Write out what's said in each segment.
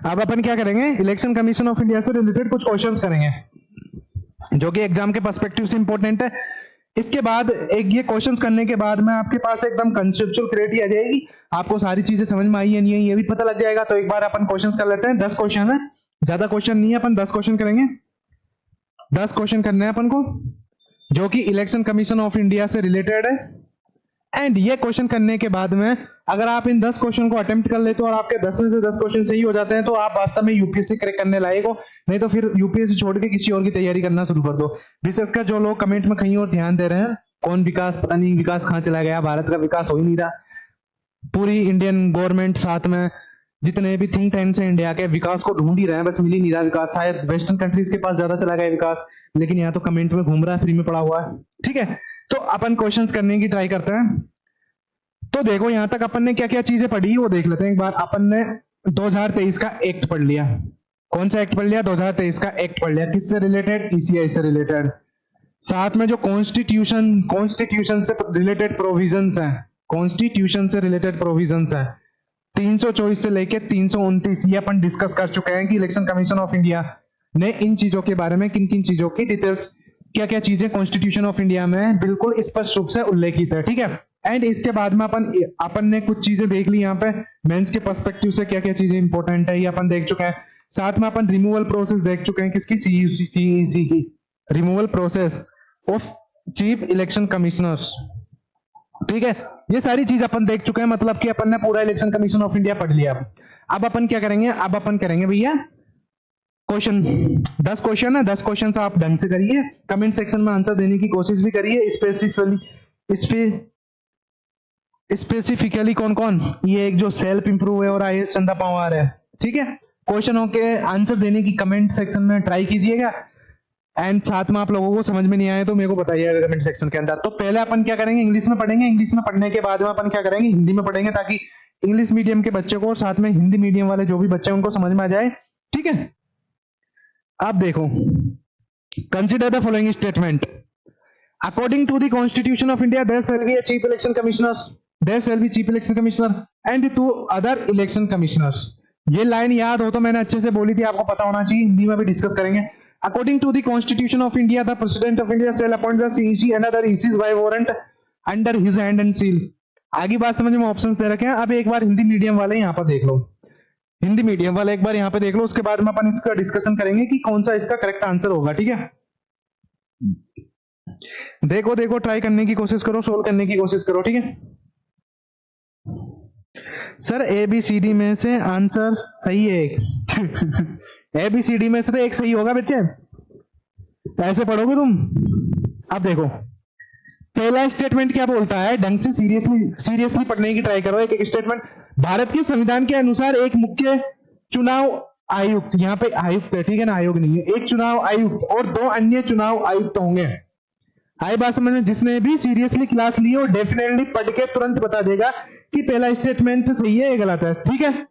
अब अपन क्या करेंगे, इलेक्शन कमीशन ऑफ इंडिया से रिलेटेड कुछ क्वेश्चंस करेंगे जो कि एग्जाम के पर्सपेक्टिव से इंपॉर्टेंट है। इसके बाद एक ये क्वेश्चंस करने के बाद में आपके पास एकदम कंसेप्चुअल क्लैरिटी आ जाएगी, आपको सारी चीजें समझ में आई है नहीं है ये भी पता लग जाएगा। तो एक बार अपन क्वेश्चंस कर लेते हैं। 10 क्वेश्चन है, ज्यादा क्वेश्चन नहीं है, अपन 10 क्वेश्चन करेंगे। 10 क्वेश्चन करने हैं अपन को जो कि इलेक्शन कमीशन ऑफ इंडिया से रिलेटेड है। एंड ये क्वेश्चन करने के बाद में अगर आप इन 10 क्वेश्चन को अटेम्प्ट कर लेते हो और आपके 10 में से 10 क्वेश्चन सही हो जाते हैं तो आप वास्तव में यूपीएससी क्रैक करने लायक हो, नहीं तो फिर यूपीएससी छोड़ के किसी और की तैयारी करना शुरू कर दो। विशेषकर जो लोग कमेंट में कहीं और ध्यान दे रहे हैं, कौन विकास, पता नहीं विकास कहां चला गया, भारत का विकास हो ही नहीं रहा। पूरी इंडियन गवर्नमेंट साथ में जितने भी थिंक टैंक्स हैं इंडिया के, विकास को ढूंढ ही रहे हैं, बस मिल ही नहीं रहा विकास। शायद वेस्टर्न कंट्रीज के पास ज्यादा चला गया विकास, लेकिन यहाँ तो कमेंट में घूम रहा है, फ्री में पड़ा हुआ है। ठीक है, तो अपन क्वेश्चंस करने की ट्राई करते हैं। तो देखो यहां तक अपन ने क्या क्या चीजें पढ़ी वो देख लेते हैं एक बार। अपन ने 2023 का एक्ट पढ़ लिया। कौन सा एक्ट पढ़ लिया? 2023 का एक्ट पढ़ लिया। किससे रिलेटेड? ईसीआई से रिलेटेड। साथ में जो कॉन्स्टिट्यूशन से रिलेटेड प्रोविजंस हैं, कॉन्स्टिट्यूशन से रिलेटेड प्रोविजंस हैं 324 से लेके 329, ये अपन डिस्कस कर चुके हैं कि इलेक्शन कमीशन ऑफ इंडिया ने इन चीजों के बारे में, किन किन चीजों की डिटेल्स, क्या क्या चीजें कॉन्स्टिट्यूशन ऑफ इंडिया में बिल्कुल स्पष्ट रूप से उल्लेखित है। ठीक है, एंड इसके बाद में अपन ने कुछ चीजें देख ली यहाँ पे मेंस के पर्सपेक्टिव से, क्या क्या चीजें इंपॉर्टेंट है ये अपन देख चुके हैं। साथ में अपन रिमूवल प्रोसेस देख चुके हैं, किसकी? सीईसी की, removal process of chief election commissioners. ठीक है, ये सारी चीज अपन देख चुके हैं, मतलब कि अपन ने पूरा इलेक्शन कमीशन ऑफ इंडिया पढ़ लिया। अब अपन क्या करेंगे? अब अपन करेंगे भैया क्वेश्चन। 10 क्वेश्चन है, 10 क्वेश्चन आप ढंग से करिए, कमेंट सेक्शन में आंसर देने की कोशिश भी करिए। स्पेसिफिकली कौन कौन? ये एक जो सेल्फ इंप्रूव है और आईएएस चंदा पवार है। ठीक है, क्वेश्चनों के आंसर देने की कमेंट सेक्शन में ट्राई कीजिएगा। एंड साथ में आप लोगों को समझ में नहीं आए तो मेरे को बताइएगा कमेंट सेक्शन के अंदर। तो पहले अपन क्या करेंगे? इंग्लिश में पढ़ेंगे। इंग्लिश में पढ़ने के बाद में अपन क्या करेंगे? हिंदी में पढ़ेंगे, ताकि इंग्लिश मीडियम के बच्चे को और साथ में हिंदी मीडियम वाले जो भी बच्चे उनको समझ में आ जाए। ठीक है, अब देखो, consider the following statement. According to the constitution of India there shall be a chief election commissioner, there shall be chief election commissioner and 2 other election commissioners. ये लाइन याद हो तो मैंने अच्छे से बोली थी, आपको पता होना चाहिए। हिंदी में भी डिस्कस करेंगे। According to the Constitution of India, the President of India shall appoint the CEC and other ECs by warrant under his hand and seal. आगे बात समझ में ऑप्शंस दे रखे हैं। अब एक बार हिंदी मीडियम वाले यहाँ पर देख लो, हिंदी मीडियम वाले एक बार यहाँ पे देख लो, उसके बाद में अपन इसका डिस्कशन करेंगे कि कौन सा इसका करेक्ट आंसर होगा। ठीक है, देखो देखो, ट्राई करने की कोशिश करो, सोल्व करने की कोशिश करो। ठीक है सर, ABCD में से आंसर सही है एक। ABCD में से तो एक सही होगा बच्चे, ऐसे पढ़ोगे तुम। अब देखो, पहला स्टेटमेंट क्या बोलता है, ढंग से सीरियसली पढ़ने की ट्राई करो। एक स्टेटमेंट, भारत के संविधान के अनुसार एक मुख्य चुनाव आयुक्त, यहाँ पे आयुक्त है, ठीक है ना, आयोग नहीं है, एक चुनाव आयुक्त और 2 अन्य चुनाव आयुक्त होंगे। आई बात समझ में? जिसने भी सीरियसली क्लास ली हो डेफिनेटली पढ़ के तुरंत बता देगा कि पहला स्टेटमेंट सही है, गलत है। ठीक है,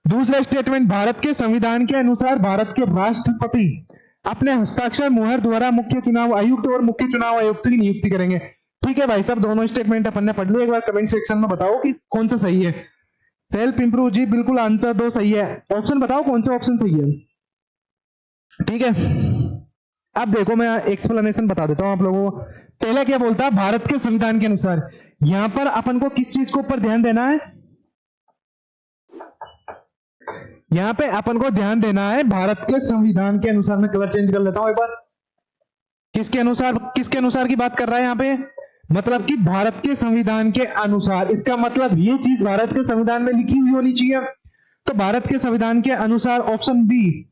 दूसरा स्टेटमेंट, भारत के संविधान के अनुसार भारत के राष्ट्रपति अपने हस्ताक्षर मुहर द्वारा मुख्य चुनाव आयुक्त और मुख्य चुनाव आयुक्त की नियुक्ति करेंगे। ठीक है भाई साहब, दोनों स्टेटमेंट अपन ने पढ़ लिए। एक बार कमेंट सेक्शन में बताओ कि कौन सा सही है। सेल्फ इंप्रूव जी बिल्कुल आंसर 2 सही है। ऑप्शन बताओ कौन सा ऑप्शन सही है। ठीक है, अब देखो मैं एक्सप्लेनेशन बता देता हूं आप लोगों को। पहला क्या बोलता है? भारत के संविधान के अनुसार। यहां पर अपन को किस चीज के ऊपर ध्यान देना है? यहां पे अपन को ध्यान देना है भारत के संविधान के अनुसार। मैं कलर चेंज कर लेता हूं एक बार। किसके अनुसार की बात कर रहा है यहां पे? मतलब कि भारत के संविधान के अनुसार। इसका मतलब ये चीज भारत के संविधान में लिखी हुई होनी चाहिए। तो भारत के संविधान के अनुसार ऑप्शन बी,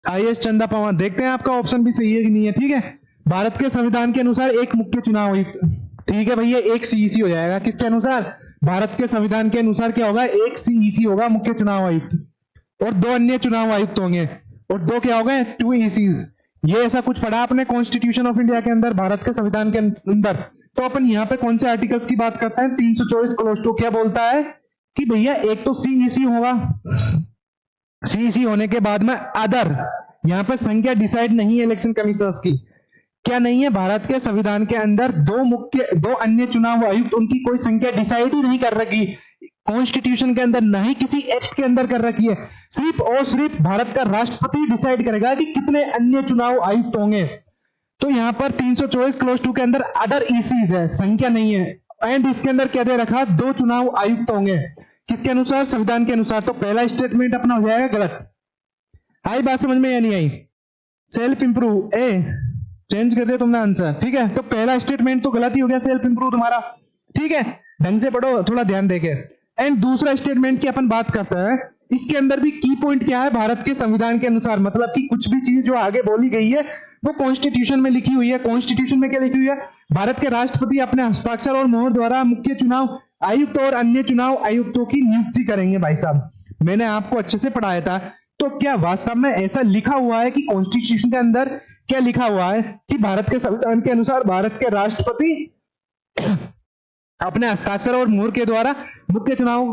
आईएएस चंदा पवार। देखते हैं आपका ऑप्शन भी सही है कि नहीं है। ठीक है, भारत के संविधान के अनुसार एक मुख्य चुनाव आयुक्त। ठीक है भैया, एक सीईसी हो जाएगा। किसके अनुसार? भारत के संविधान के अनुसार क्या होगा? एक सीईसी होगा, मुख्य चुनाव आयुक्त, और 2 अन्य चुनाव आयुक्त होंगे। और 2 क्या हो गए? 2 ईसीज। ये ऐसा कुछ पढ़ा आपने कॉन्स्टिट्यूशन ऑफ इंडिया के अंदर, भारत के संविधान के अंदर। तो अपन यहाँ पे कौन से आर्टिकल्स की बात करते हैं? 324 क्लोज 2 क्या बोलता है कि भैया एक तो सीईसी होगा, सीईसी होने के बाद में अदर, यहाँ पे संख्या डिसाइड नहीं है इलेक्शन कमीशनर्स की। क्या नहीं है? भारत के संविधान के अंदर 2 अन्य चुनाव आयुक्त, उनकी कोई संख्या डिसाइड ही नहीं कर रखी। कॉन्स्टिट्यूशन के अंदर, ना ही किसी एक्ट के अंदर कर रखी है। सिर्फ और सिर्फ भारत का राष्ट्रपति डिसाइड करेगा कि कितने अन्य चुनाव आयुक्त होंगे। तो यहां पर 324 क्लोज 2 के अंदर अदर ईसीज है, संख्या नहीं है। एंड इसके अंदर क्या दे रखा, 2 चुनाव आयुक्त होंगे। किसके अनुसार, संविधान के अनुसार। तो पहला स्टेटमेंट अपना हो जाएगा गलत। आई बात समझ में या नहीं आई? सेल्फ इंप्रूव ए चेंज कर दिया तुमने आंसर, ठीक है। तो पहला स्टेटमेंट तो गलत ही हो गया, सेल्फ इंप्रूव तुम्हारा, ठीक है। ढंग से पढ़ो थोड़ा ध्यान देके। एंड दूसरा स्टेटमेंट की अपन बात करते हैं, इसके अंदर भी की पॉइंट क्या है, भारत के संविधान के अनुसार, मतलब कि कुछ भी चीज जो आगे बोली गई है वो कॉन्स्टिट्यूशन में लिखी हुई है। कॉन्स्टिट्यूशन में क्या लिखी हुई है, भारत के राष्ट्रपति अपने हस्ताक्षर और मोहर द्वारा मुख्य चुनाव आयुक्त और अन्य चुनाव आयुक्तों की नियुक्ति करेंगे। भाई साहब मैंने आपको अच्छे से पढ़ाया था। तो क्या वास्तव में ऐसा लिखा हुआ है कि कॉन्स्टिट्यूशन के अंदर क्या लिखा हुआ है कि भारत के संविधान के अनुसार भारत के राष्ट्रपति अपने हस्ताक्षर और मोहर के द्वारा मुख्य चुनाव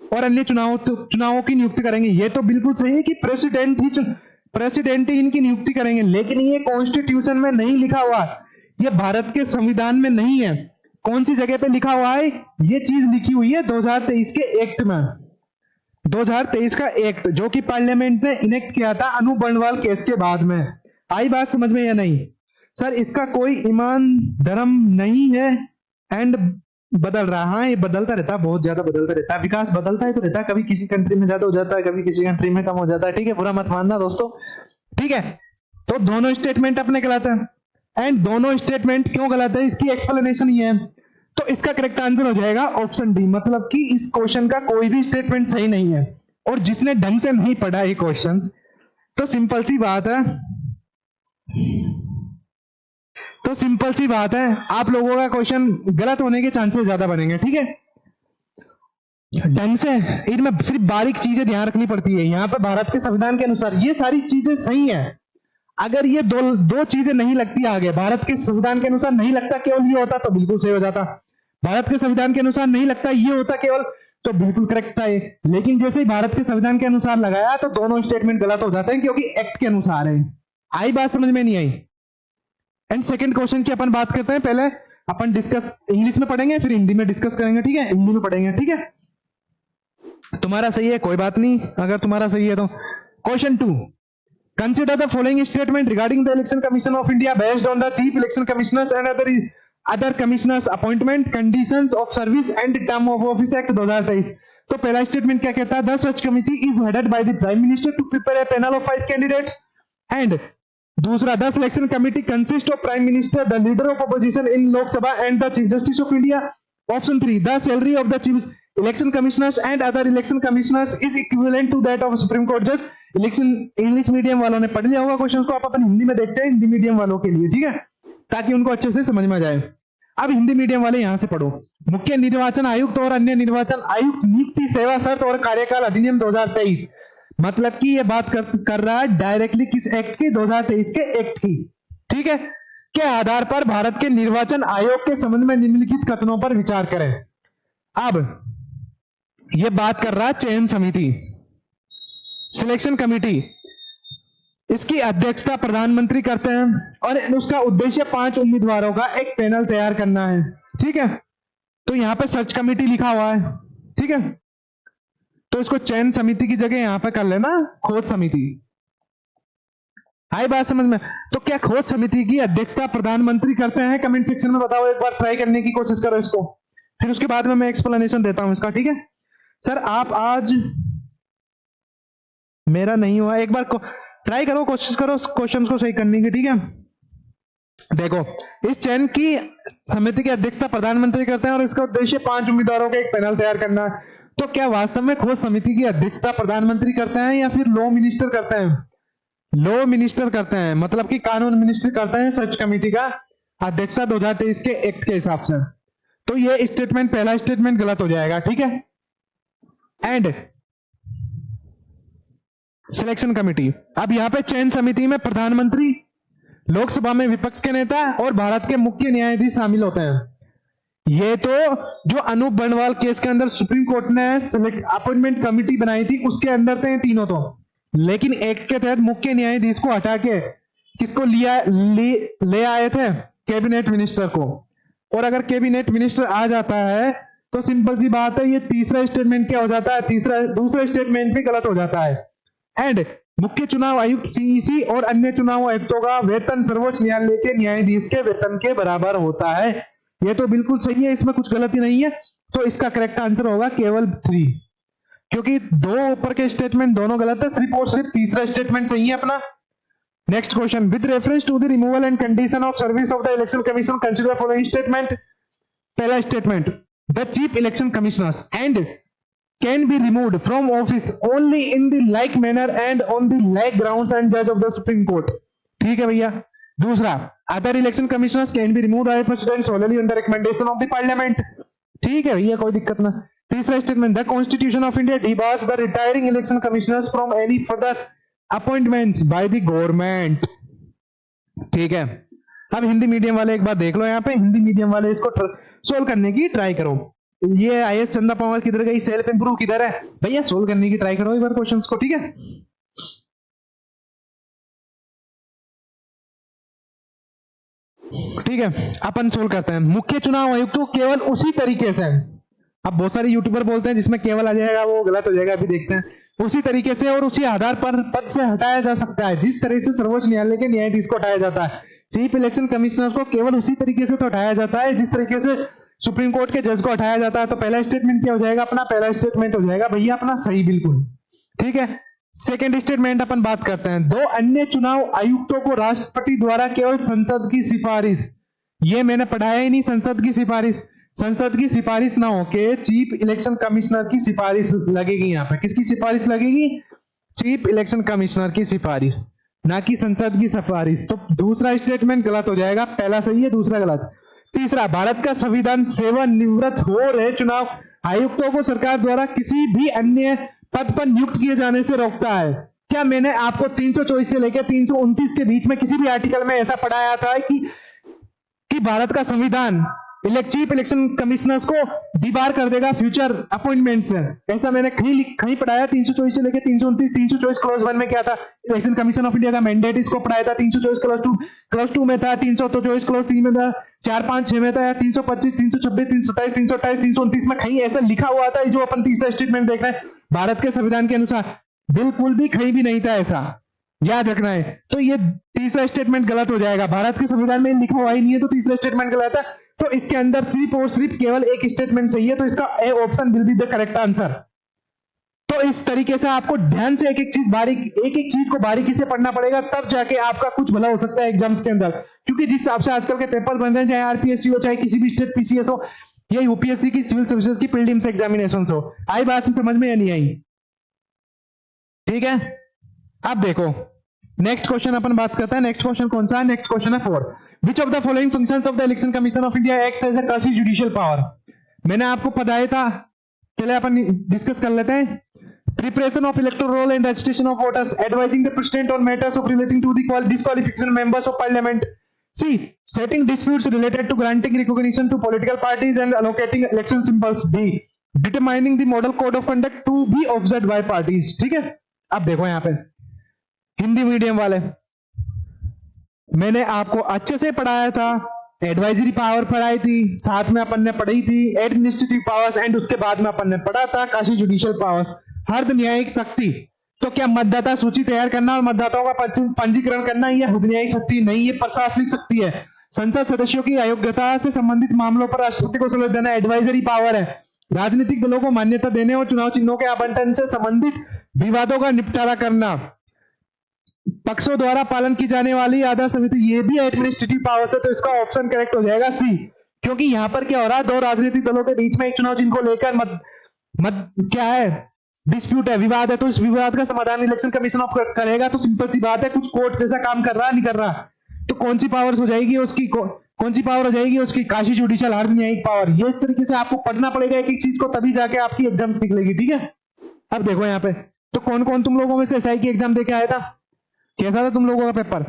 और अन्य चुनावों की नियुक्ति करेंगे? ये तो बिल्कुल सही है कि प्रेसिडेंट ही इनकी नियुक्ति करेंगे, लेकिन ये कॉन्स्टिट्यूशन में नहीं लिखा हुआ, ये भारत के संविधान में नहीं है। कौन सी जगह पे लिखा हुआ है? ये चीज लिखी हुई है 2023 के एक्ट में। 2023 का एक्ट जो कि पार्लियामेंट ने इनेक्ट किया था अनूप बर्णवाल केस के बाद में। आई बात समझ में या नहीं? सर इसका कोई ईमान धर्म नहीं है एंड बदल रहा, हाँ ये बदलता रहता है, बहुत ज्यादा बदलता रहता है। विकास बदलता है तो रहता है, कभी किसी कंट्री में ज्यादा हो जाता है, कभी किसी कंट्री में कम हो जाता है, ठीक है। बुरा मत मानना दोस्तों, ठीक है। तो दोनों स्टेटमेंट अपने गलत है। एंड दोनों स्टेटमेंट क्यों गलत है इसकी एक्सप्लेनेशन ये है। तो इसका करेक्ट आंसर हो जाएगा ऑप्शन डी, मतलब कि इस क्वेश्चन का कोई भी स्टेटमेंट सही नहीं है। और जिसने ढंग से नहीं पढ़ा ये क्वेश्चन, तो सिंपल सी बात है, आप लोगों का क्वेश्चन गलत होने के चांसेस ज्यादा बनेंगे, ठीक है। ढंग से इनमें सिर्फ बारीक चीजें ध्यान रखनी पड़ती है। यहाँ पे भारत के संविधान के अनुसार ये सारी चीजें सही है। अगर ये दो चीजें नहीं लगती आगे, भारत के संविधान के अनुसार नहीं लगता केवल ये होता तो बिल्कुल सही हो जाता, भारत के संविधान के अनुसार नहीं लगता ये होता केवल तो बिल्कुल करेक्ट था ये। लेकिन जैसे ही भारत के संविधान के अनुसार लगाया तो दोनों स्टेटमेंट गलत हो जाते हैं क्योंकि एक्ट के अनुसार है। आई बात समझ में नहीं आई? एंड सेकंड क्वेश्चन की अपन बात करते हैं। पहले अपन डिस्कस इंग्लिश में पढ़ेंगे, फिर हिंदी में डिस्कस करेंगे, ठीक है। हिंदी में पढ़ेंगे, ठीक है। तुम्हारा सही है कोई बात नहीं, अगर तुम्हारा सही है तो। Question 2, consider the following statement regarding the election commission of India based on the chief election commissioners and other commissioners appointment conditions of service and term of office act 2023। तो पहला स्टेटमेंट क्या कहता है, the search committee is headed by the prime minister to prepare a panel of 5 candidates. And दूसरा, the selection committee consist of prime minister, the leader of opposition in Lok Sabha and the chief justice of India. Option 3, the salary of the chief election commissioners and other election commissioners is equivalent to that of supreme court जज। Election English medium वालों ने पढ़ लिया होगा question को, आप अपन हिंदी में देखते हैं हिंदी मीडियम वालों के लिए, ठीक है, ताकि उनको अच्छे से समझ में आ जाए। अब हिंदी मीडियम वाले यहां से पढ़ो। मुख्य निर्वाचन आयुक्त और अन्य निर्वाचन आयुक्त नियुक्ति सेवा शर्त और कार्यकाल अधिनियम 2023, मतलब कि ये बात कर रहा है डायरेक्टली किस एक्ट की, 2023 के एक्ट की, ठीक है, के आधार पर भारत के निर्वाचन आयोग के संबंध में निम्नलिखित कथनों पर विचार करें। अब ये बात कर रहा है चयन समिति, सिलेक्शन कमिटी, इसकी अध्यक्षता प्रधानमंत्री करते हैं और उसका उद्देश्य 5 उम्मीदवारों का एक पैनल तैयार करना है, ठीक है। तो यहां पे सर्च कमेटी लिखा हुआ है, ठीक है, तो इसको चयन समिति की जगह यहां पे कर लेना खोज समिति। आई बात समझ में? तो क्या खोज समिति की अध्यक्षता प्रधानमंत्री करते हैं? कमेंट सेक्शन में बताओ, एक बार ट्राई करने की कोशिश करो इसको, फिर उसके बाद में मैं एक्सप्लेनेशन देता हूं इसका, ठीक है। सर आप आज मेरा नहीं हुआ, एक बार ट्राई करो, कोशिश करो क्वेश्चंस को सही करने की, ठीक है। देखो, इस चयन की समिति की अध्यक्षता प्रधानमंत्री करते हैं और इसका उद्देश्य 5 उम्मीदवारों का एक पैनल तैयार करना है। तो क्या वास्तव में खोज समिति की अध्यक्षता प्रधानमंत्री करते हैं या फिर लॉ मिनिस्टर करते हैं? लॉ मिनिस्टर करते हैं, मतलब कि कानून मिनिस्टर करते हैं सर्च कमेटी का अध्यक्षता 2023 के एक्ट के हिसाब से। तो ये स्टेटमेंट, पहला स्टेटमेंट गलत हो जाएगा, ठीक है। एंड सिलेक्शन कमेटी, अब यहां पे चयन समिति में प्रधानमंत्री, लोकसभा में विपक्ष के नेता और भारत के मुख्य न्यायाधीश शामिल होते हैं। ये तो जो अनूप बर्णवाल केस के अंदर सुप्रीम कोर्ट ने अपॉइंटमेंट कमेटी बनाई थी उसके अंदर थे तीनों तो, लेकिन एक्ट के तहत मुख्य न्यायाधीश को हटा के किसको ले आए थे? कैबिनेट मिनिस्टर को। और अगर कैबिनेट मिनिस्टर आ जाता है तो सिंपल सी बात है, ये तीसरा स्टेटमेंट क्या हो जाता है, दूसरा स्टेटमेंट भी गलत हो जाता है। एंड मुख्य चुनाव आयुक्त सीईसी और अन्य चुनाव आयुक्तों का वेतन सर्वोच्च न्यायालय के न्यायाधीश के वेतन के बराबर होता है। ये तो बिल्कुल सही है, इसमें कुछ गलती नहीं है। तो इसका करेक्ट आंसर होगा केवल 3, क्योंकि दो ऊपर के स्टेटमेंट दोनों गलत है, सिर्फ और सिर्फ तीसरा स्टेटमेंट सही है अपना। Next question, with reference to the removal and condition of service of the election commission consider following statement. पहला statement, the chief election commissioners and can be removed from office only in the like manner and on the like grounds and judge of the Supreme Court। ठीक है भैया। दूसरा, other election commissioners can be removed by president solely on the recommendation of the parliament। ठीक है भैया, कोई दिक्कत ना। तीसरा statement, the constitution of India debars the retiring election commissioners from any further appointments by the government। ठीक है। अब हिंदी मीडियम वाले एक बार देख लो, यहाँ पे हिंदी मीडियम वाले इसको सोल्व करने की ट्राई करो। ये आईएएस चंदा पवार किधर गई, सेल्फ इंप्रूव किधर है भैया, सोल्व करने की ट्राई करो एक बार क्वेश्चंस को। ठीक है, ठीक है, अपन सोल्व करते हैं। मुख्य चुनाव आयुक्त को केवल उसी तरीके से, अब बहुत सारे यूट्यूबर बोलते हैं जिसमें केवल आ जाएगा वो गलत हो जाएगा, अभी देखते हैं। उसी तरीके से और उसी आधार पर पद से हटाया जा सकता है जिस तरह से सर्वोच्च न्यायालय के न्यायाधीश को हटाया जाता है। चीफ इलेक्शन कमिश्नर को केवल उसी तरीके से तो हटाया जाता है जिस तरीके से सुप्रीम कोर्ट के जज को हटाया जाता है। तो पहला स्टेटमेंट क्या हो जाएगा अपना, पहला स्टेटमेंट हो जाएगा भैया अपना सही, बिल्कुल ठीक है। सेकंड स्टेटमेंट अपन बात करते हैं, दो अन्य चुनाव आयुक्तों को राष्ट्रपति द्वारा केवल संसद की सिफारिश, ये मैंने पढ़ाया ही नहीं, संसद की सिफारिश ना होके चीफ इलेक्शन कमिश्नर की सिफारिश लगेगी। यहाँ पे किसकी सिफारिश लगेगी, चीफ इलेक्शन कमिश्नर की सिफारिश, ना कि संसद की सिफारिश। तो दूसरा स्टेटमेंट गलत हो जाएगा, पहला सही है दूसरा गलत। तीसरा, भारत का संविधान सेवानिवृत्त हो रहे चुनाव आयुक्तों को सरकार द्वारा किसी भी अन्य पद पर नियुक्त किए जाने से रोकता है। क्या मैंने आपको 324 से लेकर 329 के बीच में किसी भी आर्टिकल में ऐसा पढ़ाया था कि भारत का संविधान चीफ इलेक्शन कमिश्नर्स को डिबार कर देगा फ्यूचर अपॉइंटमेंट से? ऐसा मैंने कहीं पढ़ाया? 324 से लेकर 329, 324 क्लॉज 1 में क्या था, इलेक्शन कमीशन ऑफ इंडिया का मैंडेट, इसको पढ़ाया था। 324 क्लॉज 2 में था, 324 क्लॉज 3 में था, 4, 5, 6 में था, 325, 326, 327, 328, 329 में कहीं ऐसा लिखा हुआ था जो अपन तीसरा स्टेटमेंट देख रहे हैं भारत के संविधान के अनुसार? बिल्कुल भी कहीं भी नहीं था ऐसा, याद रखना है। तो ये तीसरा स्टेटमेंट गलत हो जाएगा, भारत के संविधान में लिखा हुआ ही नहीं है, तो तीसरा स्टेटमेंट गलत है। तो इसके अंदर सिर्फ और सिर्फ केवल एक स्टेटमेंट सही है, तो इसका A option will be the correct answer. तो इस तरीके से आपको ध्यान से एक एक चीज को बारीकी से पढ़ना पड़ेगा, तब जाके आपका कुछ भला हो सकता है एग्जाम्स के अंदर। क्योंकि जिस हिसाब से आजकल के पेपर बन रहे हैं, चाहे आरपीएससी हो, चाहे किसी भी स्टेट पीसीएस हो, या यूपीएससी की सिविल सर्विसेज की प्रीलिम्स एग्जामिनेशन हो, आई बात समझ में या नहीं आई? ठीक है, अब देखो नेक्स्ट क्वेश्चन अपन बात करते हैं। नेक्स्ट क्वेश्चन कौन सा है? नेक्स्ट क्वेश्चन है 4, Which of the following functions of the Election Commission of India acts as a quasi judicial power? मैंने आपको बताया था, चले अपन डिस्कस कर लेते हैं। Preparation of electoral roll and registration of voters, advising the president on matters of relating to the disqualification of members of parliament. C, setting disputes related to granting recognition to political parties and allocating election symbols. D, determining the model code of conduct to be observed by parties. ठीक है, अब देखो यहाँ पे Hindi medium वाले, मैंने आपको अच्छे से पढ़ाया था, एडवाइजरी पावर पढ़ाई थी, साथ में अपन ने पढ़ी थी एडमिनिस्ट्रेटिव पावर्स, एंड उसके बाद में अपन ने पढ़ा था काशी जुडिशियल पावर्स, हर न्यायिक शक्ति। तो क्या मतदाता सूची तैयार करना और मतदाताओं का पंजीकरण करना यह न्यायिक शक्ति नहीं, ये प्रशासनिक शक्ति है। संसद सदस्यों की अयोग्यता से संबंधित मामलों पर राष्ट्रपति को सलाह देना एडवाइजरी पावर है। राजनीतिक दलों को मान्यता देने और चुनाव चिन्हों के आवंटन से संबंधित विवादों का निपटारा करना, पक्षों द्वारा पालन की जाने वाली आदर्श समिति, ये भी एडमिनिस्ट्रेटिव पावर्स है। तो इसका ऑप्शन करेक्ट हो जाएगा सी, क्योंकि यहां पर क्या हो रहा है, दो राजनीतिक दलों के बीच में एक चुनाव चिन्ह को लेकर क्या है, डिस्प्यूट है, विवाद है। तो इस विवाद का समाधान इलेक्शन कमीशन ऑफ करेगा। तो सिंपल सी बात है, कुछ कोर्ट जैसा काम कर रहा है, नहीं कर रहा, तो कौन सी पावर हो जाएगी उसकी, कौन सी पावर हो जाएगी उसकी, काशी जुडिशियल हर न्यायिक पावर। ये इस तरीके से आपको पढ़ना पड़ेगा एक एक चीज को, तभी जाके आपकी एग्जाम्स निकलेगी। ठीक है, अब देखो यहाँ पे, तो कौन कौन तुम लोगों में से एसआई की एग्जाम देके आया था, कैसा था तुम लोगों का paper?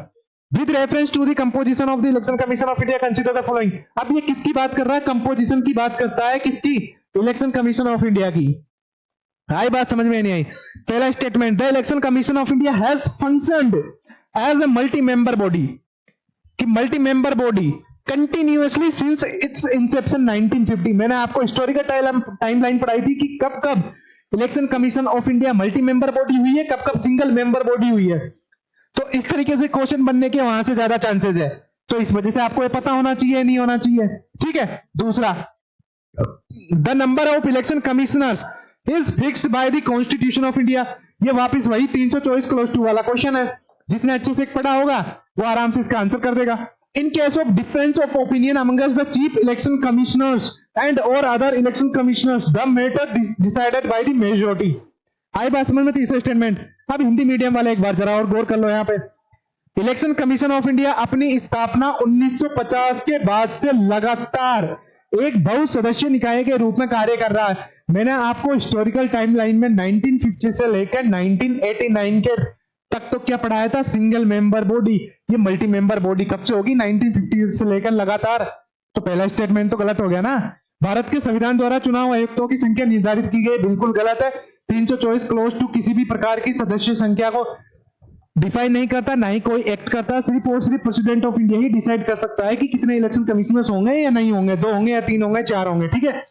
With reference to the composition of the election commission of India consider the following. अब ये किसकी बात कर रहा है? कंपोजिशन की बात करता है, किसकी? इलेक्शन कमीशन ऑफ इंडिया की। आई बात समझ में नहीं आई? पहला statement, the election commission of India has functioned as a multi member body, कि multi member body continuously since its inception 1950। मैंने आपको हिस्टोरिकल टाइमलाइन पढ़ाई थी कि कब कब election commission of India multi member body हुई है, कब कब सिंगल मेंबर बॉडी हुई है। तो इस तरीके से क्वेश्चन बनने के वहां से ज्यादा चांसेस है, तो इस वजह से आपको ये पता होना चाहिए, नहीं होना चाहिए, ठीक है। दूसरा, the number of election commissioners is fixed by the constitution of India. ये वापस वही 324 क्लोज 2 वाला क्वेश्चन है। जिसने अच्छे से पढ़ा होगा वो आराम से इसका आंसर कर देगा। In case of difference of opinion amongst the chief election commissioners and और other election commissioners, the matter decided by the majority. आई बात समझ में? तीसरा स्टेटमेंट। अब हिंदी मीडियम वाले एक बार जरा और गौर कर लो यहाँ पे। इलेक्शन कमीशन ऑफ इंडिया अपनी स्थापना 1950 के बाद से लगातार एक बहु सदस्य निकाय के रूप में कार्य कर रहा है। मैंने आपको हिस्टोरिकल टाइमलाइन में 1950 से लेकर 1989 के तक तो क्या पढ़ाया था? Single member body. ये मल्टी मेंबर बॉडी कब से होगी? 1950 से लेकर लगातार। तो पहला स्टेटमेंट तो गलत हो गया ना। भारत के संविधान द्वारा चुनाव आयुक्तों की संख्या निर्धारित की गई, बिल्कुल गलत है। 324 क्लोज टू किसी भी प्रकार की सदस्य संख्या को डिफाइन नहीं करता, ना ही कोई एक्ट करता। सिर्फ और सिर्फ president of India he decide कर सकता है कि कितने इलेक्शन कमिश्नर्स होंगे या नहीं होंगे, 2 होंगे या 3 होंगे, 4 होंगे, ठीक है।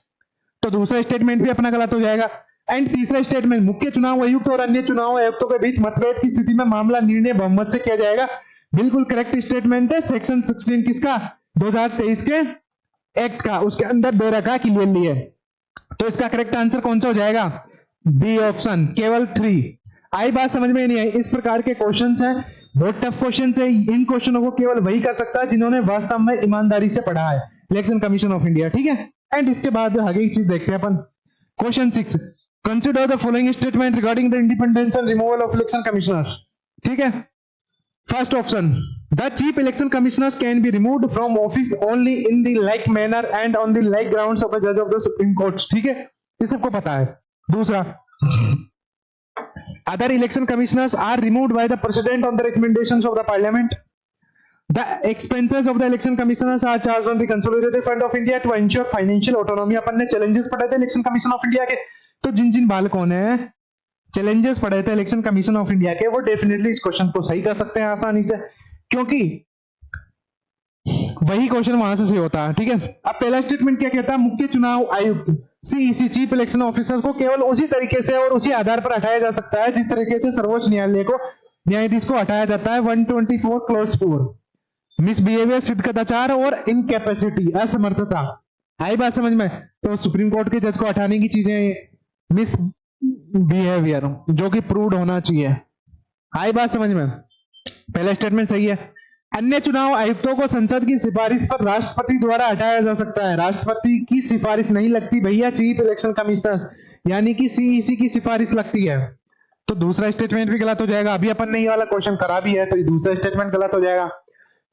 तो दूसरा स्टेटमेंट भी अपना गलत हो जाएगा। एंड तीसरा स्टेटमेंट, मुख्य चुनाव आयुक्त और अन्य चुनाव आयुक्तों के बीच मतभेद की स्थिति में मामला निर्णय बहुमत से किया जाएगा, बिल्कुल करेक्ट स्टेटमेंट है। सेक्शन 16 किसका? 2023 के एक्ट का, उसके अंदर दे रखा क्लियरली है। तो इसका करेक्ट आंसर कौन सा हो जाएगा? बी ऑप्शन, केवल 3। आई बात समझ में नहीं आई? इस प्रकार के क्वेश्चंस हैं, बहुत टफ क्वेश्चंस है। इन क्वेश्चनों को केवल वही कर सकता है जिन्होंने वास्तव में ईमानदारी से पढ़ा है इलेक्शन कमीशन ऑफ इंडिया, ठीक है। एंड इसके बाद आगे की चीज देखते हैं अपन। Question 6, consider the following statement regarding the independence and removal of election commissioners, ठीक है। First option, the chief election commissioners can be removed from office only in the like manner and on the like grounds of the जज of the supreme court, ठीक है, ये सबको पता है। दूसरा, other election commissioners are removed by the president on the recommendations of the parliament. The expenses of the election commissioners are charged on the consolidated fund of India to ensure financial autonomy. अपन ने challenges पढ़े थे election commission of India के, तो जिन जिन बालकों ने challenges पढ़े थे election commission of India के, वो डेफिनेटली इस क्वेश्चन को सही कर सकते हैं आसानी से, क्योंकि वही क्वेश्चन वहां से होता है, ठीक है। अब पहला स्टेटमेंट क्या कहता है? मुख्य चुनाव आयुक्त सीईसी चीफ इलेक्शन ऑफिसर को केवल उसी तरीके से और उसी आधार पर हटाया जा सकता है जिस तरीके से सर्वोच्च न्यायालय को न्यायाधीश को हटाया जाता है 124 क्लोज 4, मिसबिहेवियर, सिद्ध कदाचार और इनकैपेसिटी, असमर्थता। आई बात समझ में? तो सुप्रीम कोर्ट के जज को हटाने की चीजें मिसबिहेवियर जो कि प्रूव्ड होना चाहिए। आई बात समझ में? पहला स्टेटमेंट सही है। अन्य चुनाव आयुक्तों को संसद की सिफारिश पर राष्ट्रपति द्वारा हटाया जा सकता है। राष्ट्रपति की सिफारिश नहीं लगती भैया, चीफ इलेक्शन कमिश्नर यानी कि सीईसी की सिफारिश लगती है। तो दूसरा स्टेटमेंट भी गलत हो जाएगा। अभी अपन ने ये वाला क्वेश्चन करा भी है, तो ये दूसरा स्टेटमेंट गलत हो जाएगा।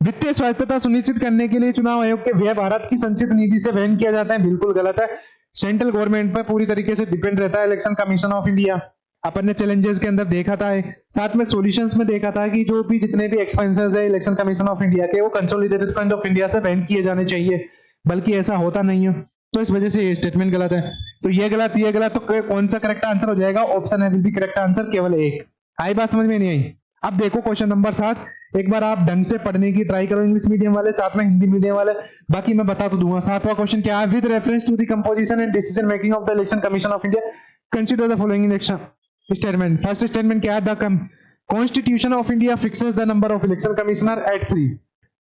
वित्तीय स्वायत्तता सुनिश्चित करने के लिए चुनाव आयोग के व्यय भारत की संचित निधि से वहन किया जाता है, बिल्कुल गलत है। सेंट्रल गवर्नमेंट पर पूरी तरीके से डिपेंड रहता है इलेक्शन कमीशन ऑफ इंडिया। अपन ने चैलेंजेस के अंदर देखा था, साथ में सॉल्यूशंस में देखा था कि जो भी जितने भी एक्सपेंसेस है इलेक्शन कमीशन ऑफ इंडिया के, वो कंसोलिडेटेड फंड ऑफ इंडिया से वहन किए जाने चाहिए, बल्कि ऐसा होता नहीं है। तो इस वजह से ये स्टेटमेंट गलत है। तो ये गलत, तो कौन सा करेक्ट आंसर हो जाएगा? ऑप्शन है विल बी करेक्ट आंसर, केवल 1। आई बात समझ में नहीं आई? अब देखो क्वेश्चन नंबर 7, एक बार आप ढंग से पढ़ने की ट्राई करो, इंग्लिश मीडियम वाले, साथ में हिंदी मीडियम वाले, बाकी मैं बता तो दूंगा। 7वां क्वेश्चन क्या है? With reference to the composition and decision making of the election commission of India consider the following election statement. First statement क्या है? The constitution of India fixes the number of election commissioner at 3।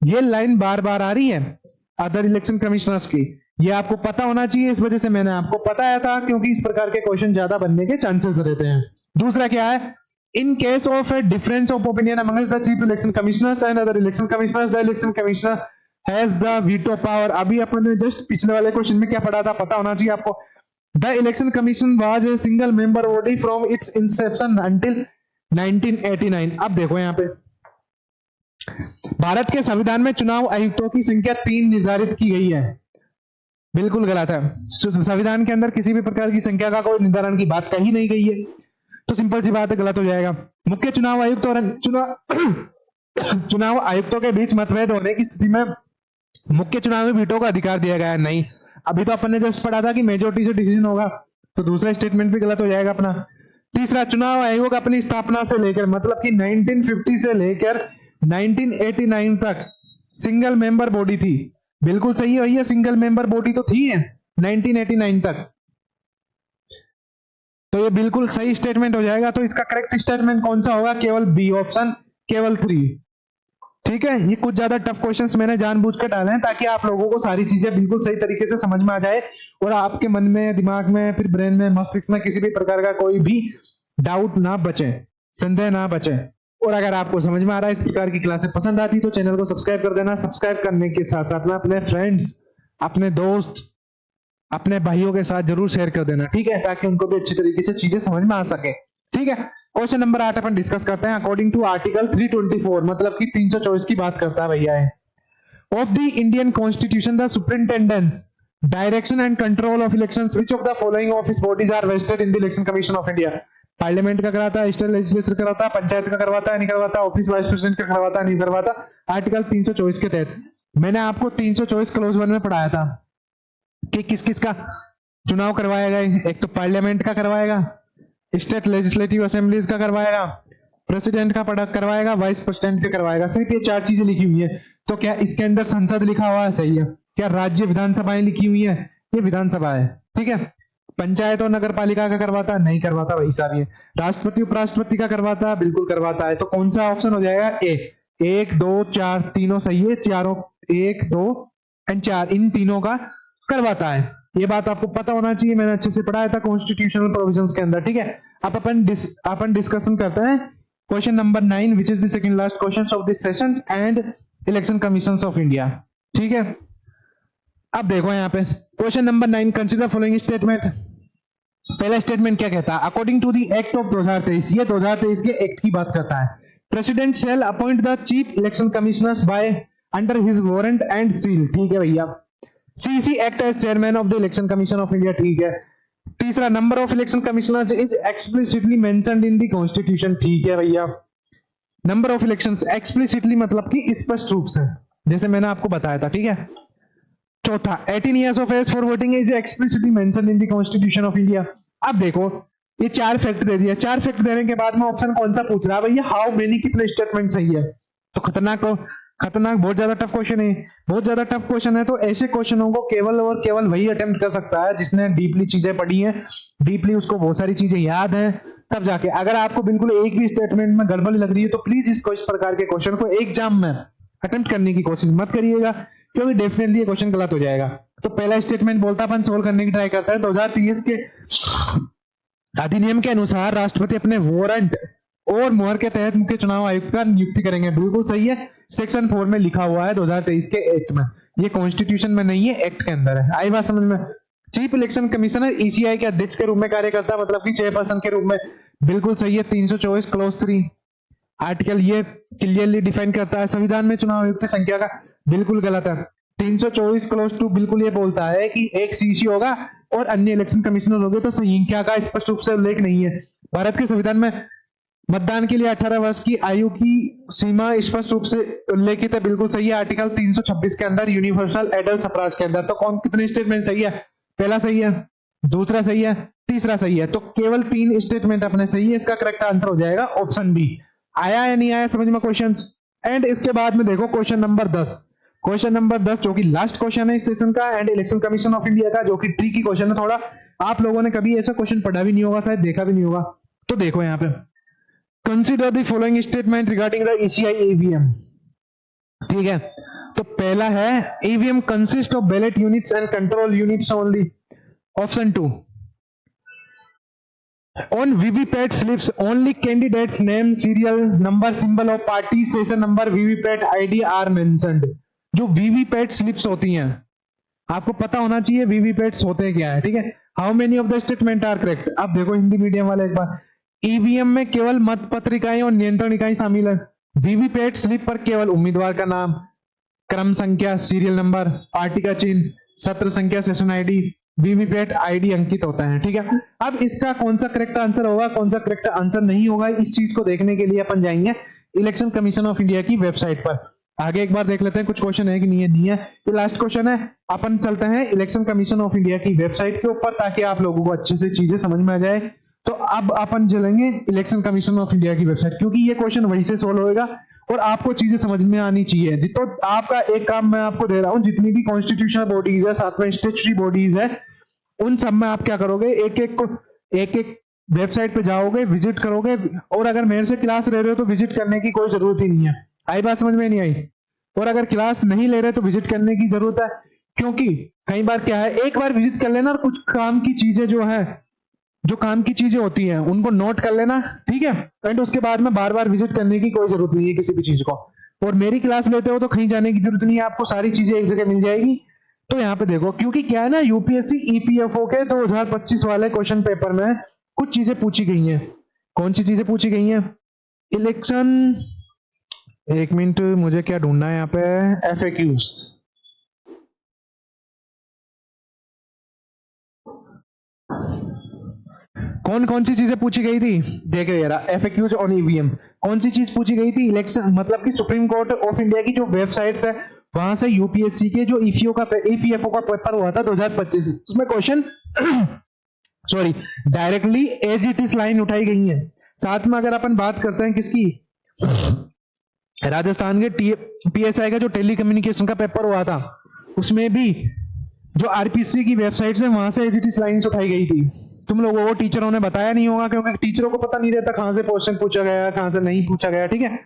ये line बार बार आ रही है other election commissioners की, ये आपको पता होना चाहिए, इस वजह से मैंने आपको बताया था, क्योंकि इस प्रकार के क्वेश्चन ज्यादा बनने के चांसेस रहते हैं। दूसरा क्या है? इन case of A difference of opinion amongst the chief election commissioners and other election commissioners, the election commissioner has the veto power. अभी अपन ने जस्ट पिछले वाले क्वेश्चन में क्या पढ़ा था, पता होना चाहिए आपको। The election commission was a single member body from its inception until 1989। अब देखो यहाँ पे भारत के संविधान में चुनाव आयुक्तों की संख्या 3 निर्धारित की गई है, बिल्कुल गलत है। संविधान के अंदर किसी भी प्रकार की संख्या का कोई निर्धारण की बात कही नहीं गई है, तो सिंपल सी बात है, गलत हो जाएगा। मुख्य चुनाव आयुक्त और चुनाव आयुक्तों के बीच मतभेद होने की स्थिति में मुख्य चुनावी वीटो का अधिकार दिया गया है, नहीं। अभी तो अपन ने जस्ट पढ़ा था कि मेजोरिटी से डिसीजन होगा, तो दूसरा स्टेटमेंट भी गलत हो जाएगा अपना। तीसरा, चुनाव आयोग अपनी स्थापना से लेकर मतलब कि 1950 से लेकर 1989 तक सिंगल मेंबर बॉडी थी। बिल्कुल सही है भैया, सिंगल मेंबर बॉडी तो थी है 1989 तक, तो ये बिल्कुल सही स्टेटमेंट हो जाएगा। तो इसका करेक्ट स्टेटमेंट कौन सा होगा? केवल बी ऑप्शन, केवल 3। ठीक है, ये कुछ ज्यादा टफ क्वेश्चंस मैंने जानबूझ के डाले हैं ताकि आप लोगों को सारी चीजें बिल्कुल सही तरीके से समझ में आ जाए और आपके मन में, दिमाग में, फिर ब्रेन में, मस्तिष्क में किसी भी प्रकार का कोई भी डाउट ना बचे, संदेह ना बचे। और अगर आपको समझ में आ रहा है, इस प्रकार की क्लासें पसंद आती तो चैनल को सब्सक्राइब कर देना। सब्सक्राइब करने के साथ साथ में अपने फ्रेंड्स, अपने दोस्त, अपने भाइयों के साथ जरूर शेयर कर देना, ठीक है, ताकि उनको भी अच्छी तरीके से चीजें समझ में आ सके। ठीक है, क्वेश्चन नंबर 8 अपन डिस्कस करते हैं। अकॉर्डिंग टू आर्टिकल 324, मतलब कि 324 की बात करता है भैया है, of the Indian constitution the superintendence, direction and control of elections, which of the following office bodies are vested in the election commission of India? Parliament का कराता है, स्टेट लेजिस्लेचर कराता है, पंचायत का करवाता है, नहीं करवाता, ऑफिस वाइस प्रेसिडेंट का करवाता है, नहीं करवाता। आर्टिकल 324 के तहत मैंने आपको 324 क्लोज 1 में पढ़ाया था कि किस किस का चुनाव करवाएगा। एक तो पार्लियामेंट का करवाएगा, स्टेट लेजिस्लेटिव असेंबलीज का करवाएगा, प्रेसिडेंट का करवाएगा, वाइस प्रेसिडेंट का करवाएगा। सिर्फ ये 4 चीजें लिखी हुई है। तो क्या इसके अंदर संसद लिखा हुआ है? सही है। क्या राज्य विधानसभाएं लिखी हुई है? ये विधानसभा है, ठीक है। पंचायत और नगर पालिका का करवाता है? नहीं करवाता, वही साहब। ये राष्ट्रपति उपराष्ट्रपति का करवाता है? बिल्कुल करवाता है। तो कौन सा ऑप्शन हो जाएगा? ए। 1 2 4 तीनों सही है, चारों 1 2 और 4 इन तीनों का करवाता है। ये बात आपको पता होना चाहिए, मैंने अच्छे से पढ़ाया था कॉन्स्टिट्यूशनल प्रोविजंस के अंदर, ठीक है। अब अपन डिस्कशन करते हैं question number 9, which is the second last question of this session and election commission of India, ठीक है। अब देखो यहाँ पे question number 9, consider following statement. पहला स्टेटमेंट क्या कहता है? According to the act of 2023, ये 2023 के एक्ट की बात करता है। President shall appoint the chief election commissioners by under his warrant and seal, ठीक है भैया। CC act as chairman of the election commission of India, ठीक है। तीसरा, number of election commissioners is explicitly mentioned in the constitution, ठीक है भैया। Number of elections explicitly मतलब कि स्पष्ट रूप से, जैसे मैंने आपको बताया था, ठीक है। चौथा, 18 years of age for voting is explicitly mentioned in the constitution of India। अब देखो ये 4 फैक्ट दे दिया। 4 फैक्ट देने के बाद में ऑप्शन कौन सा पूछ रहा है भैया? हाउ मेनी, कितने स्टेटमेंट सही है। तो खतरनाक बहुत ज्यादा टफ क्वेश्चन है, बहुत ज्यादा टफ क्वेश्चन है। तो ऐसे क्वेश्चनों को केवल और केवल वही अटेम्प्ट कर सकता है जिसने डीपली चीजें पढ़ी हैं, डीपली उसको बहुत सारी चीजें याद हैं, तब जाके। अगर आपको बिल्कुल एक भी स्टेटमेंट में गड़बड़ी लग रही है तो प्लीज इस प्रकार के क्वेश्चन को एग्जाम में अटेम्प्ट करने की कोशिश मत करिएगा, क्योंकि डेफिनेटली ये क्वेश्चन गलत हो जाएगा। तो पहला स्टेटमेंट बोलता अपन सोल्व करने की ट्राई करता है। 2023 के अधिनियम के अनुसार राष्ट्रपति अपने वारंट और मोहर के तहत मुख्य चुनाव आयुक्त का नियुक्ति करेंगे, बिल्कुल सही है। सेक्शन 4 में लिखा हुआ है 2023 के एक्ट में, ये कॉन्स्टिट्यूशन में नहीं है, एक्ट के अंदर है। आई बात समझ में? चीफ इलेक्शन कमिश्नर ECI के अध्यक्ष के रूप में कार्य करता है, मतलब कि चेयरपर्सन के रूप में, बिल्कुल सही है। 324 क्लोज 3 आर्टिकल ये क्लियरली डिफाइन करता है। संविधान में चुनाव आयुक्त की संख्या का, बिल्कुल गलत है। 324 क्लोज 2 बिल्कुल ये बोलता है कि एक CC होगा और अन्य इलेक्शन कमिश्नर होंगे, तो संख्या का स्पष्ट रूप से उल्लेख नहीं है। भारत के संविधान में मतदान के लिए 18 वर्ष की आयु की सीमा स्पष्ट रूप से उल्लेखित है, बिल्कुल सही है। आर्टिकल 326 के अंदर, यूनिवर्सल एडल्ट सफराज के अंदर। तो कौन कितने स्टेटमेंट सही है? पहला सही है, दूसरा सही है, तीसरा सही है। तो केवल 3 स्टेटमेंट अपने सही है। इसका करेक्ट आंसर हो जाएगा ऑप्शन बी। आया या नहीं आया समझ में क्वेश्चंस? एंड इसके बाद में देखो क्वेश्चन नंबर 10। क्वेश्चन नंबर 10 जो कि लास्ट क्वेश्चन है इस सेशन का and election commission of India का, जो कि ट्रिकी क्वेश्चन है थोड़ा। आप लोगों ने कभी ऐसा क्वेश्चन पढ़ा भी नहीं होगा, शायद देखा भी नहीं होगा। तो देखो यहाँ पे, consider the following statement regarding the ECI EVM, ठीक है। तो पहला है EVM consist of ballot units and control units only. Option 2, on VVPAT slips only candidates name, serial number, symbol of party, session number, VVPAT ID are mentioned। जो VVPAT slips होती हैं, आपको पता होना चाहिए VVPATs होते क्या है, ठीक है। How many of the statement are correct? अब देखो हिंदी मीडियम वाले एक बार, EVM में केवल मत पत्र इकाई और नियंत्रण इकाई शामिल है। VVPAT स्लिप पर केवल उम्मीदवार का नाम, क्रम संख्या, सीरियल नंबर, पार्टी का चिन्ह, सत्र संख्या, सेशन ID, VVPAT ID अंकित होता है, ठीक है। अब इसका कौन सा करेक्ट आंसर होगा, कौन सा करेक्ट आंसर नहीं होगा, इस चीज को देखने के लिए अपन जाएंगे इलेक्शन कमीशन ऑफ इंडिया की वेबसाइट पर। आगे एक बार देख लेते हैं कुछ क्वेश्चन है कि नहीं है। नहीं है, ये लास्ट क्वेश्चन है। अपन चलते हैं इलेक्शन कमीशन ऑफ इंडिया की वेबसाइट के ऊपर, ताकि आप लोगों को अच्छे से चीजें समझ में आ जाए। तो अब अपन चलेंगे इलेक्शन कमीशन ऑफ इंडिया की वेबसाइट, क्योंकि ये क्वेश्चन वहीं से सोल्व होगा और आपको चीजें समझ में आनी चाहिए। तो आपका एक काम मैं आपको दे रहा हूं, जितनी भी कॉन्स्टिट्यूशनल बॉडीज है, साथ में स्टैट्यूटरी बॉडीज है, उन सब में आप क्या करोगे, एक एक वेबसाइट पे जाओगे, विजिट करोगे, और अगर मेरे से क्लास ले रहे हो तो विजिट करने की कोई जरूरत ही नहीं है। आई बात समझ में नहीं आई? और अगर क्लास नहीं ले रहे तो विजिट करने की जरूरत है, क्योंकि कई बार क्या है, एक बार विजिट कर लेना और कुछ काम की चीजें जो काम की चीजें होती हैं उनको नोट कर लेना, ठीक है, एंड उसके बाद में बार बार विजिट करने की कोई जरूरत नहीं है किसी भी चीज को। और मेरी क्लास लेते हो तो कहीं जाने की जरूरत नहीं है, आपको सारी चीजें एक जगह मिल जाएगी। तो यहाँ पे देखो, क्योंकि क्या है ना, यूपीएससी ईपीएफओ के 2025 वाले क्वेश्चन पेपर में कुछ चीजें पूछी गई हैं। कौन सी चीजें पूछी गई हैं? इलेक्शन, एक मिनट, मुझे क्या ढूंढना है यहाँ पे, एफएक्यूज। कौन कौन सी चीजें पूछी गई थी? देख रहे यार, एफएक्यूज ऑन ईवीएम। कौन सी चीज पूछी गई थी? इलेक्शन, मतलब कि सुप्रीम कोर्ट ऑफ इंडिया की जो वेबसाइट्स है, वहां से यूपीएससी के जो ईपीएफओ का पेपर हुआ था 2025, उसमें question sorry directly as it is line उठाई गई है। साथ में अगर अपन बात करते हैं किसकी, राजस्थान के पीएसआई का जो टेलीकम्युनिकेशन का पेपर हुआ था, उसमें भी जो आरपीसी की वेबसाइट है वहां से एज इट इज लाइन्स उठाई गई थी। तुम लोगों को टीचरों ने बताया नहीं होगा, क्योंकि टीचरों को पता नहीं रहता कहां से क्वेश्चन पूछा गया, कहां से नहीं पूछा गया, ठीक है।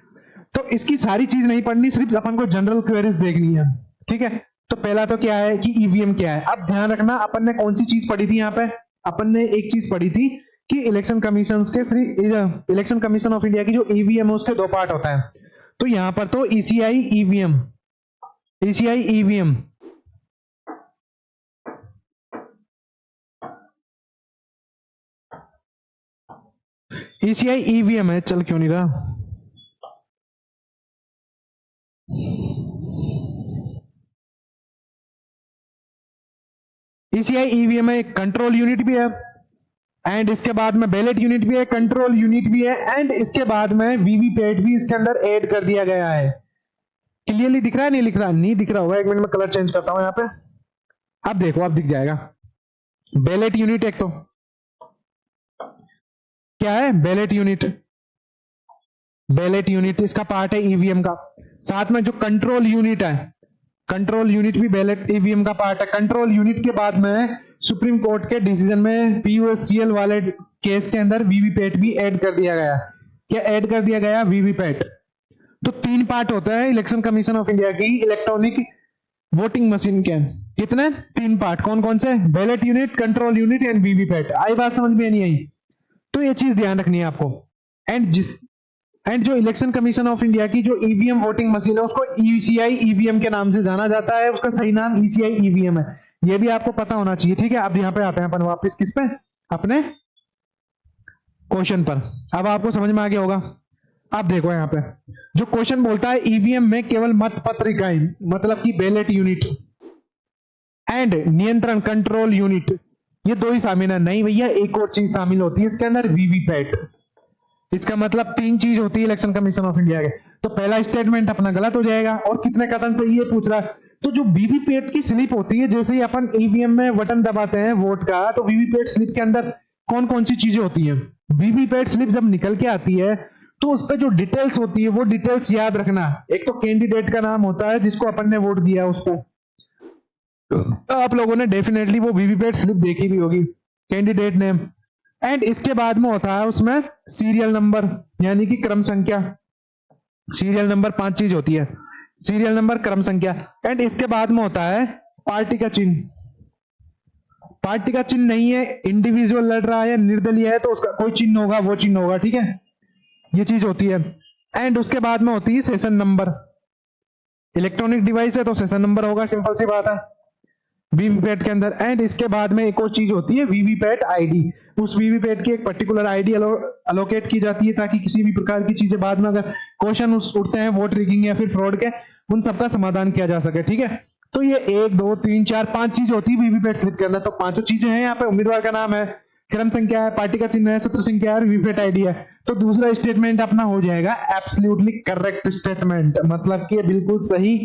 तो इसकी सारी चीज नहीं पढ़नी, सिर्फ अपन को जनरल क्वेरीज देखनी है, ठीक है। तो पहला तो क्या है कि ईवीएम क्या है। अब ध्यान रखना, अपन ने कौन सी चीज पढ़ी थी यहाँ पे, अपन ने एक चीज पढ़ी थी कि election commission election commission of India की जो ईवीएम है उसके दो पार्ट होता है। तो यहां पर तो ECI EVM, ECI EVM, ECI EVM है, चल क्यों नहीं रहा, ईसीआई ईवीएम है, कंट्रोल यूनिट भी है, एंड इसके बाद में बैलेट यूनिट भी है, कंट्रोल यूनिट भी है, एंड इसके बाद में वीवीपैट भी इसके अंदर ऐड कर दिया गया है। क्लियरली दिख रहा है? नहीं दिख रहा? नहीं दिख रहा होगा, एक मिनट में कलर चेंज करता हूं यहाँ पे। अब देखो, अब दिख जाएगा। बैलेट यूनिट एक तो क्या है, बैलेट यूनिट, बैलेट यूनिट इसका पार्ट है ईवीएम का। साथ में जो कंट्रोल यूनिट है, कंट्रोल यूनिट भी बैलेट ईवीएम का पार्ट है। कंट्रोल यूनिट के बाद में सुप्रीम कोर्ट के डिसीजन में पीयूएससीएल वाले केस के अंदर वीवीपैट भी ऐड कर दिया गया। क्या ऐड कर दिया गया? वीवीपैट। तो तीन पार्ट होता है इलेक्शन कमीशन ऑफ इंडिया की इलेक्ट्रॉनिक वोटिंग मशीन के। कितने? तीन पार्ट। कौन कौन से? Ballot unit, control unit and VVPAT. आई बात समझ में नहीं आई? तो ये चीज ध्यान रखनी है आपको। एंड जो इलेक्शन कमीशन ऑफ इंडिया की जो ईवीएम वोटिंग मशीन है उसको ईसीआई ईवीएम के नाम से जाना जाता है। उसका सही नाम ईसीआई ईवीएम है, ये भी आपको पता होना चाहिए, ठीक है। अब यहाँ पे आते हैं अपन वापस किस पे, अपने क्वेश्चन पर। अब आपको समझ में आ गया होगा। अब देखो यहाँ पे जो क्वेश्चन बोलता है ईवीएम में केवल मत पत्रिकाएं, मतलब कि बैलेट यूनिट एंड नियंत्रण कंट्रोल यूनिट, ये दो ही शामिल है। नहीं भैया, एक और चीज शामिल होती है इसके अंदर, वीवीपैट। इसका मतलब तीन चीज होती है इलेक्शन कमीशन ऑफ इंडिया के। तो पहला स्टेटमेंट अपना गलत हो जाएगा। और कितने कथन सही है पूछ रहा है। तो जो वीवीपैट की स्लिप होती है, जैसे ही अपन ईवीएम में बटन दबाते हैं वोट का, तो वीवीपैट स्लिप के अंदर कौन कौन सी चीजें होती हैं। वीवीपैट स्लिप जब निकल के आती है तो उस पर जो डिटेल्स होती है वो डिटेल्स याद रखना। एक तो कैंडिडेट का नाम होता है जिसको अपन ने वोट दिया उसको, आप लोगों ने डेफिनेटली वो वीवीपैट स्लिप देखी भी होगी, कैंडिडेट नेम। एंड इसके बाद में होता है उसमें सीरियल नंबर, यानी कि क्रम संख्या। सीरियल नंबर 5 चीज होती है, सीरियल नंबर, क्रम संख्या। एंड इसके बाद में होता है पार्टी का चिन्ह। पार्टी का चिन्ह नहीं है, इंडिविजुअल लड़ रहा है, निर्दलीय है, तो उसका कोई चिन्ह होगा, वो चिन्ह होगा, ठीक है। ये चीज होती है। एंड उसके बाद में होती है सेशन नंबर। इलेक्ट्रॉनिक डिवाइस है तो सेशन नंबर होगा, सिंपल सी बात है वीवीपैट के अंदर। एंड इसके बाद में एक और चीज होती है वीवीपैट आईडी। उस वीवीपैट की एक पर्टिकुलर आईडी अलोकेट की जाती है ताकि किसी भी प्रकार की चीजें बाद में अगर क्वेश्चन उठते हैं वोट रिगिंग या फिर फ्रॉड के, उन सबका समाधान किया जा सके, ठीक है। तो ये 1 2 3 4 5 चीज होती है वीवीपैट स्लिप के अंदर। तो पांचों चीजें हैं यहाँ पे, उम्मीदवार का नाम है, क्रम संख्या है, पार्टी का चिन्ह है, सत्र संख्या है, वीवीपैट आईडी है। तो दूसरा स्टेटमेंट अपना हो जाएगा एब्सोल्युटली करेक्ट स्टेटमेंट, मतलब कि बिल्कुल सही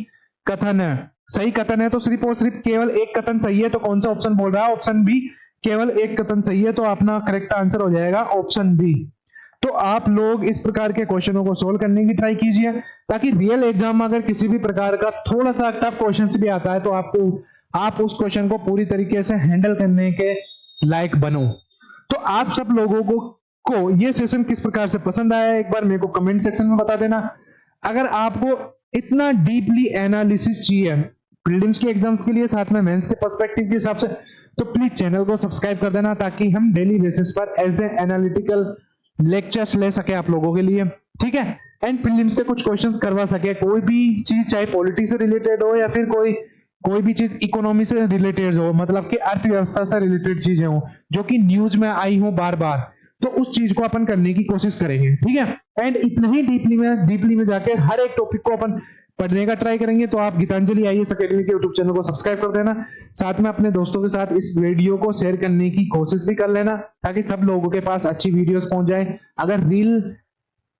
कथन है। सही कथन है तो सिर्फ और सिर्फ केवल एक कथन सही है। तो कौन सा ऑप्शन बोल रहा है? ऑप्शन बी, केवल एक कथन सही है। तो अपना करेक्ट आंसर हो जाएगा ऑप्शन बी। तो आप लोग इस प्रकार के क्वेश्चनों को सोल्व करने की ट्राई कीजिए, ताकि रियल एग्जाम में अगर किसी भी प्रकार का थोड़ा सा टफ क्वेश्चन भी आता है तो आप उस क्वेश्चन को पूरी तरीके से हैंडल करने के लायक बनो। तो आप सब लोगों को ये सेशन किस प्रकार से पसंद आया एक बार मेरे को कमेंट सेक्शन में बता देना। अगर आपको इतना डीपली एनालिसिस चाहिए प्रीलिम्स के एग्जाम्स के लिए, साथ में मेंस के पर्सपेक्टिव के हिसाब से, तो प्लीज चैनल को सब्सक्राइब कर देना, ताकि हम डेली बेसिस पर ऐसे एनालिटिकल लेक्चर्स ले सके आप लोगों के लिए, ठीक है। एंड प्रीलिम्स के कुछ क्वेश्चंस करवा सके, कोई भी चीज चाहे पॉलिटिक्स से रिलेटेड हो या फिर कोई भी चीज इकोनॉमी से रिलेटेड हो, मतलब कि अर्थव्यवस्था से रिलेटेड चीजें हो जो कि न्यूज में आई हो बार बार, तो उस चीज को अपन करने की कोशिश करेंगे, ठीक है। एंड इतना ही डीपली में जाके हर एक टॉपिक को अपन पढ़ने का ट्राई करेंगे। तो आप गीतांजलि IAS अकेडमी के यूट्यूब चैनल को सब्सक्राइब कर देना, साथ में अपने दोस्तों के साथ इस वीडियो को शेयर करने की कोशिश भी कर लेना, ताकि सब लोगों के पास अच्छी वीडियोस पहुंच जाए। अगर रील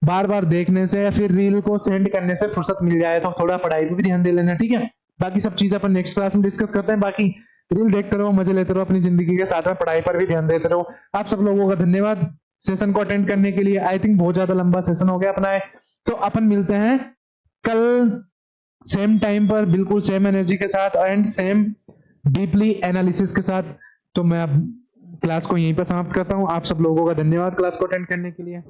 बार बार देखने से या फिर रील को सेंड करने से फुर्सत मिल जाए तो थोड़ा पढ़ाई पे भी ध्यान दे लेना, ठीक है। बाकी सब चीजें अपन नेक्स्ट क्लास में डिस्कस करते हैं। बाकी रील देखते रहो, मजे लेते रहो अपनी जिंदगी के, साथ में पढ़ाई पर भी ध्यान देते रहो। आप सब लोगों का धन्यवाद सेशन को अटेंड करने के लिए। आई थिंक बहुत ज्यादा लंबा सेशन हो गया अपना है, तो अपन मिलते हैं कल सेम टाइम पर, बिल्कुल सेम एनर्जी के साथ एंड सेम डीपली एनालिसिस के साथ। तो मैं अब क्लास को यहीं पर समाप्त करता हूं। आप सब लोगों का धन्यवाद क्लास को अटेंड करने के लिए।